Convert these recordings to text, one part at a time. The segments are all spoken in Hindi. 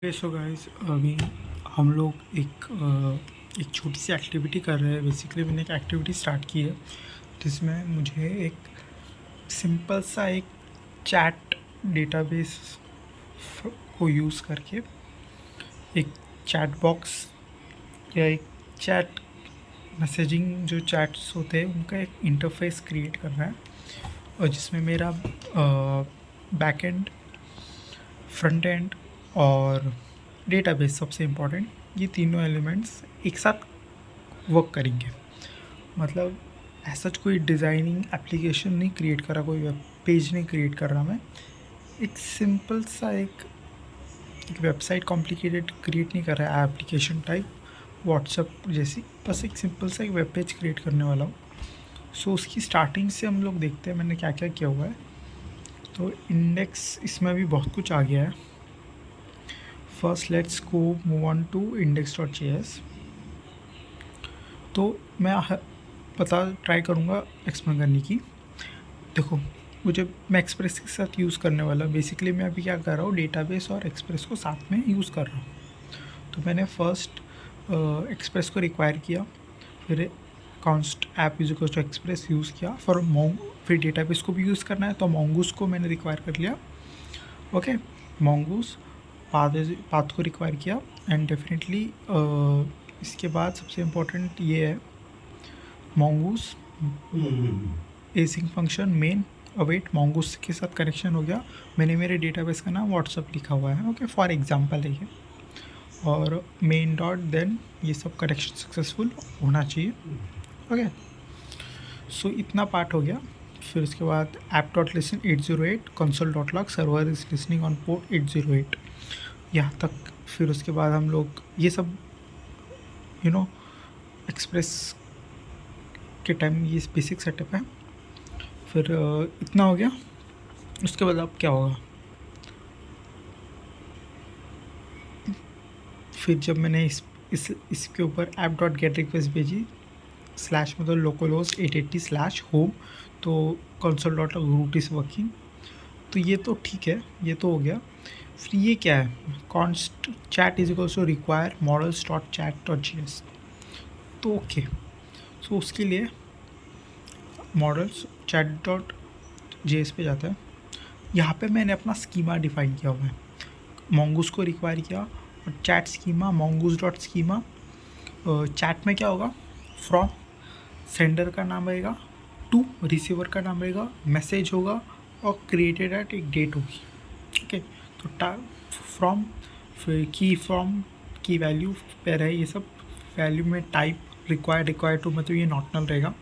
सो गाइस अभी हम लोग एक छोटी सी एक्टिविटी कर रहे हैं। बेसिकली मैंने एक एक्टिविटी स्टार्ट की है जिसमें मुझे एक सिंपल सा एक चैट डेटाबेस को यूज़ करके एक चैट बॉक्स या एक चैट मैसेजिंग जो चैट्स होते हैं उनका एक इंटरफेस क्रिएट करना है, और जिसमें मेरा बैक एंड, फ्रंट एंड और डेटाबेस सबसे इम्पोर्टेंट, ये तीनों एलिमेंट्स एक साथ वर्क करेंगे। मतलब ऐसा कोई डिज़ाइनिंग एप्लीकेशन नहीं क्रिएट कर रहा, कोई वेब पेज नहीं क्रिएट कर रहा मैं। एक सिंपल सा एक वेबसाइट कॉम्प्लिकेटेड क्रिएट नहीं कर रहा है, एप्लीकेशन टाइप व्हाट्सएप जैसी, बस एक सिंपल सा एक वेब पेज क्रिएट करने वाला हूँ। सो उसकी स्टार्टिंग से हम लोग देखते हैं मैंने क्या क्या किया हुआ है। तो इंडेक्स, इसमें भी बहुत कुछ आ गया है। First let's go move on to index.js। तो मैं ट्राई करूँगा एक्सप्लेन करने की। देखो, मैं एक्सप्रेस के साथ यूज़ करने वाला। बेसिकली मैं अभी क्या कर रहा हूँ, डेटाबेस और एक्सप्रेस को साथ में यूज़ कर रहा हूँ। तो मैंने फर्स्ट एक्सप्रेस को रिक्वायर किया, फिर const app is equal to express use किया फॉर फिर डेटाबेस को भी यूज़ करना है तो मोंगूस को मैंने रिक्वायर कर लिया। ओके, मोंगूस पाथ को रिक्वायर किया। एंड डेफिनेटली इसके बाद सबसे इम्पोर्टेंट ये है Mongoose async function main await. Mongoose के साथ कनेक्शन हो गया, मैंने मेरे डेटाबेस का नाम व्हाट्सअप लिखा हुआ है। ओके, फॉर एग्जांपल है ये। और मेन डॉट देन ये सब कनेक्शन सक्सेसफुल होना चाहिए। ओके, सो इतना पार्ट हो गया। फिर उसके बाद app dot listen 808 console dot log server is listening on port 808, यहाँ तक। फिर उसके बाद हम लोग ये सब एक्सप्रेस के टाइम ये बेसिक सेटअप है। फिर इतना हो गया। उसके बाद अब क्या होगा, फिर जब मैंने इसके ऊपर ऐप डॉट गेट रिक्वेस्ट भेजी स्लैश मतलब लोकलहोस्ट 880/home, तो console dot route is working. तो ये तो ठीक है, ये तो हो गया। फिर ये क्या है, const chat is equals to require models dot chat dot JS. तो ओके, सो उसके लिए मॉडल्स चैट डॉट जेएस पे जाता है। यहाँ पे मैंने अपना स्कीमा डिफाइन किया हुआ है, मोंगूस को रिक्वायर किया और chat schema मोंगूस dot schema. Chat में क्या होगा, फ्रॉम सेंडर का नाम रहेगा, टू रिसीवर का नाम रहेगा, मैसेज होगा और क्रिएटेड एट एक डेट होगी। ओके, तो फ्रॉम, फिर की वैल्यू पेयर है, ये सब वैल्यू में टाइप रिक्वायर टू मतलब ये नॉट नल रहेगा।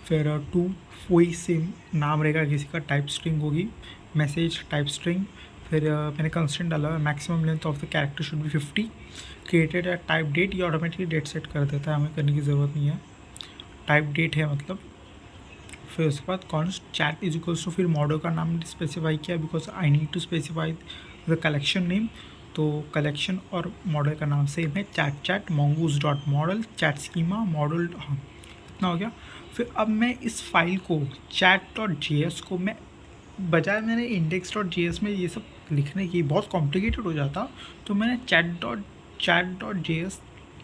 फिर टू वही सेम नाम रहेगा किसी का, टाइप स्ट्रिंग होगी, मैसेज टाइप स्ट्रिंग। फिर मैंने कंस्टेंट डाला है maximum length of the character should be 50, created at type date. ये ऑटोमेटिकली डेट सेट कर देता है, हमें करने की ज़रूरत नहीं है, टाइप डेट है मतलब। फिर उसके बाद const chat is equals to, फिर मॉडल का नाम स्पेसिफाई किया because I need to specify the collection name. तो कलेक्शन और मॉडल का नाम सेम है, chat mongoose dot model chat schema model. हाँ, इतना हो गया। फिर अब मैं इस फाइल को चैट डॉट जे एस को मैं बजाय मैंने इंडेक्स डॉट जे एस में ये सब लिखने की बहुत कॉम्प्लिकेटेड हो जाता, तो मैंने chat dot J S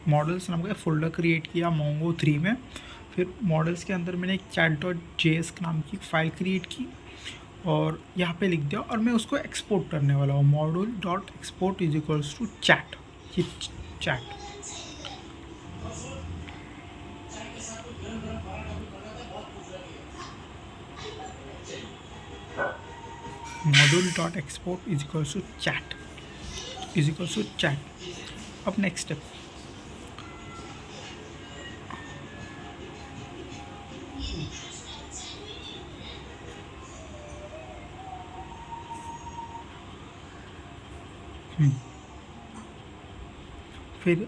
models नाम का फोल्डर क्रिएट किया मोंगो 3 में। फिर मॉडल्स के अंदर मैंने एक चैट डॉट जे एस नाम की फाइल क्रिएट की और यहाँ पे लिख दिया, और मैं उसको एक्सपोर्ट करने वाला हूँ। Model dot export is equals to chat, ये chat module dot export is equals to chat अब नेक्स्ट स्टेप, फिर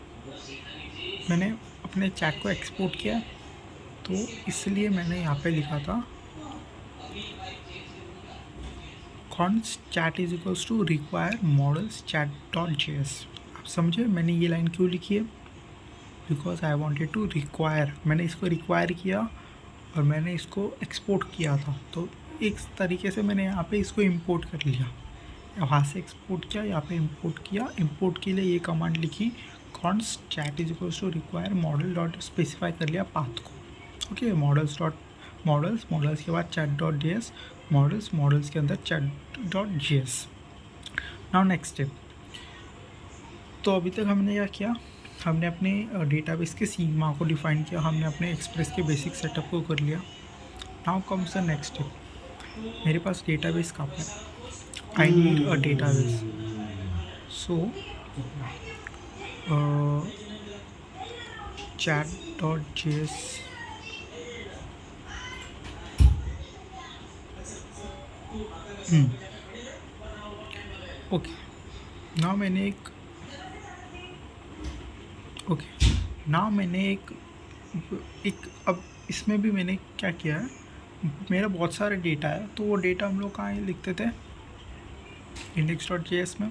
मैंने अपने चैट को एक्सपोर्ट किया, तो इसलिए मैंने यहाँ पे लिखा था const chat is equals to require models chat dot J S. आप समझे मैंने ये लाइन क्यों लिखी है, because I wanted to require, मैंने इसको रिक्वायर किया और मैंने इसको एक्सपोर्ट किया था, तो एक तरीके से मैंने यहाँ पे इसको इंपोर्ट कर लिया। वहाँ से एक्सपोर्ट किया, यहाँ पे इंपोर्ट किया। इंपोर्ट के लिए ये कमांड लिखी const chat is equals to require model dot specify कर लिया पाथ को। ओके, मॉडल्स के बाद chat dot J S, models के अंदर chat dot J S. Now next step. तो अभी तक हमने क्या किया, हमने अपने डेटाबेस के सीमा को डिफाइन किया, हमने अपने एक्सप्रेस के बेसिक सेटअप को कर लिया। Now comes the next step. मेरे पास डेटाबेस कहाँ पर, I need a database. So chat dot js okay, now मैंने एक अब इसमें भी मैंने क्या किया है, मेरा बहुत सारे डेटा है, तो वो डेटा हम लोग कहाँ लिखते थे, index.js में।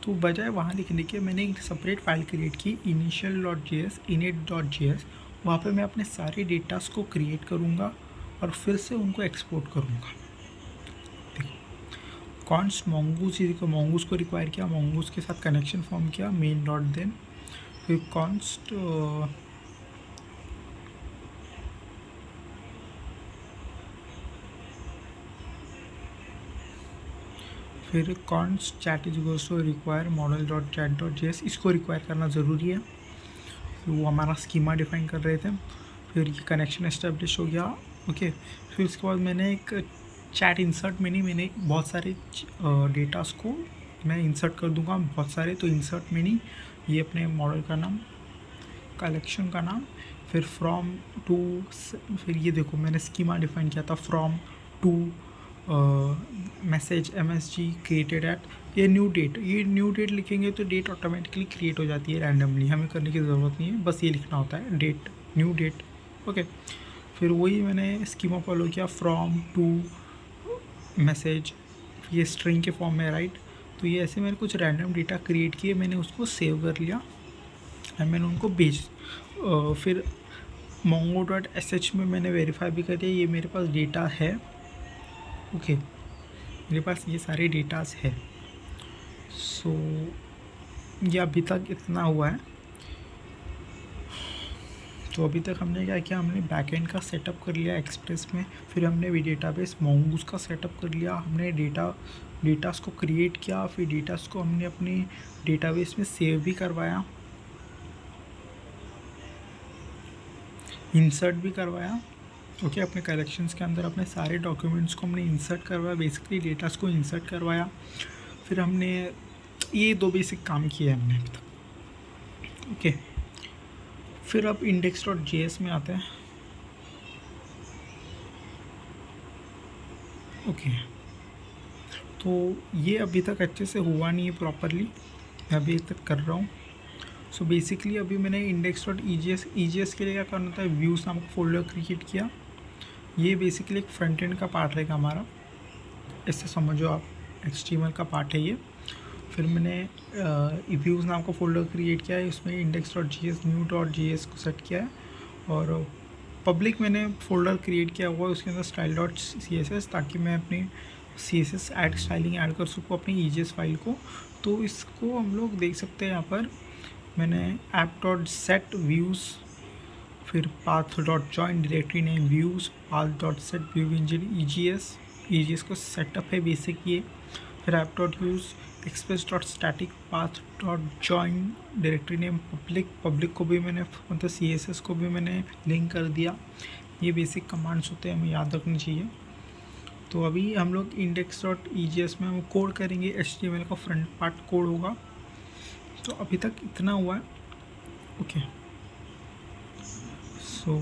तो बजाय वहाँ लिखने के मैंने एक सेपरेट फाइल क्रिएट की initial.js, init.js। वहाँ पे मैं अपने सारे डेटास को क्रिएट करूँगा और फिर से उनको एक्सपोर्ट करूँगा। देखो, कॉन्स्ट mongoose को रिक्वायर किया, mongoose के साथ कनेक्शन फॉर्म किया मेन डॉट देन, फिर कॉन्स्ट फिर const chat is equals to require model dot chat dot JS, इसको रिक्वायर करना ज़रूरी है। फिर वो हमारा स्कीमा डिफाइन कर रहे थे, फिर ये कनेक्शन एस्टेब्लिश हो गया। ओके, फिर उसके बाद मैंने एक चैट इंसर्ट में नहीं, मैंने बहुत सारे डेटास को मैं इंसर्ट कर दूंगा, बहुत सारे। तो इंसर्ट में नहीं, ये अपने मॉडल का नाम, कलेक्शन का नाम, फिर फ्रॉम टू, फिर ये देखो मैंने स्कीमा डिफाइन किया था from to message MSG created at, ये न्यू डेट लिखेंगे तो डेट ऑटोमेटिकली क्रिएट हो जाती है रैंडमली, हमें करने की ज़रूरत नहीं है, बस ये लिखना होता है डेट, न्यू डेट। ओके, फिर वही मैंने स्कीमा फॉलो किया, फ्रॉम टू मैसेज, ये स्ट्रिंग के फॉर्म में, राइट। तो ये ऐसे मैंने कुछ रैंडम डेटा क्रिएट किए, मैंने उसको सेव कर लिया और मैंने उनको भेज, फिर mongo.sh में मैंने वेरीफाई भी कर दिया ये मेरे पास डेटा है। ओके, मेरे पास ये सारे डेटास है। सो ये अभी तक इतना हुआ है। तो अभी तक हमने क्या किया, हमने बैकएंड का सेटअप कर लिया एक्सप्रेस में, फिर हमने भी डेटाबेस mongoose का सेटअप कर लिया, हमने डेटास को क्रिएट किया, फिर डेटास को हमने अपने डेटाबेस में सेव भी करवाया, इंसर्ट भी करवाया। ओके, अपने कलेक्शंस के अंदर अपने सारे डॉक्यूमेंट्स को हमने इंसर्ट करवाया, बेसिकली डेटास को इंसर्ट करवाया। फिर हमने ये 2 बेसिक काम किए हमने अभी तक। ओके, फिर अब index.js में आते हैं। ओके, तो ये अभी तक अच्छे से हुआ नहीं है प्रॉपरली, मैं अभी तक कर रहा हूँ। सो बेसिकली अभी मैंने index.ejs के लिए क्या करना होता है, व्यूज़ नामक फोल्डर क्रिएट किया। ये बेसिकली एक फ्रंट एंड का पार्ट रहेगा हमारा, इससे समझो आप, HTML का पार्ट है ये। फिर मैंने व्यूज़ नाम का फोल्डर क्रिएट किया है, उसमें index.js new.js को सेट किया है, और पब्लिक मैंने फोल्डर क्रिएट किया हुआ है, उसके अंदर style.css, ताकि मैं अपनी CSS स्टाइलिंग ऐड कर सकूँ अपनी EJS फाइल को। तो इसको हम लोग देख सकते हैं यहाँ पर, मैंने app.set views, फिर path.join directory name views, path.set view engine EJS को सेटअप है बेसिक ये। फिर app.use express.static path.join directory name public को भी मैंने, मतलब CSS को भी मैंने लिंक कर दिया। ये बेसिक कमांड्स होते हैं, हमें याद रखनी चाहिए। तो अभी हम लोग index.ejs में हम कोड करेंगे, HTML का फ्रंट पार्ट कोड होगा। तो अभी तक इतना हुआ है। ओके, सो